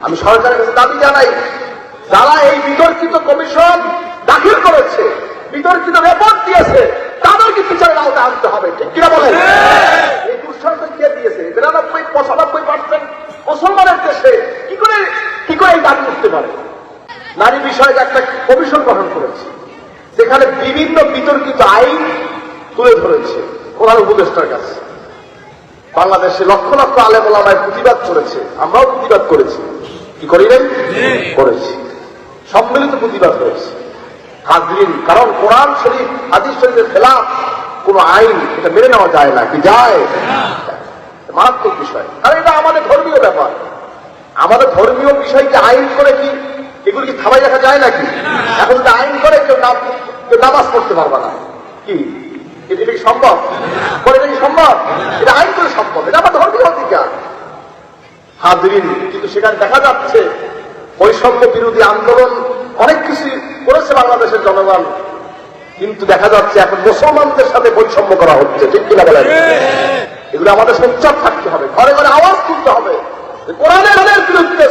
আমি সরকারের কাছে দাবি জানাই, যারা এই বিতর্কিত কমিশন দাখিল করেছে, বিতর্কিত রিপোর্ট দিয়েছে, তাদেরকে বিচারের আওতায় আনতে হবে। ঠিক কিনা বলেন? এই দুঃসাহস কে দিয়েছে? 95% মুসলমানের দেশে কি করে এই দাবি উঠতে পারে? নারী বিষয়ে একটা কমিশন গঠন করেছে, যেখানে বিভিন্ন বিতর্কিত আইন তুলে ধরেছে প্রধান উপদেষ্টার কাছে। বাংলাদেশে লক্ষ লক্ষ আলেম ওলামায় প্রতিবাদ করেছে, আমরাও প্রতিবাদ করেছি। কি করি নাই? করেছি। সম্মিলিত প্রতিবাদ হয়েছে। হাজরিন, কারণ কোরআন শরীফ হাদিস শরীফের খেলাফ কোন আইন এটা মেনে নেওয়া যায় না। কি যায়? মারাত্মক বিষয়। কারণ এটা আমাদের ধর্মীয় ব্যাপার। আমাদের ধর্মীয় বিষয়কে আইন করে কি এগুলি কি থামাই রাখা যায় নাকি? এখন যদি আইন করে কেউ নামাজ পড়তে পারবে না, কি এটা কি সম্ভব? এটা কি সম্ভব? এটা আইন করে সম্ভব। এটা আমার ধর্মীয় অধিকার। হাজরিন, কিন্তু সেখানে দেখা যাচ্ছে বৈষম্য বিরোধী আন্দোলন অনেক কিছু করেছে বাংলাদেশের জনগণ, কিন্তু দেখা যাচ্ছে এখন মুসলমানদের সাথে বৈষম্য করা হচ্ছে। ঠিক কিনা বলেন? এগুলো আমাদের সোচ্চার থাকতে হবে, ঘরে ঘরে আওয়াজ তুলতে হবে। কোরআনের বিরুদ্ধে,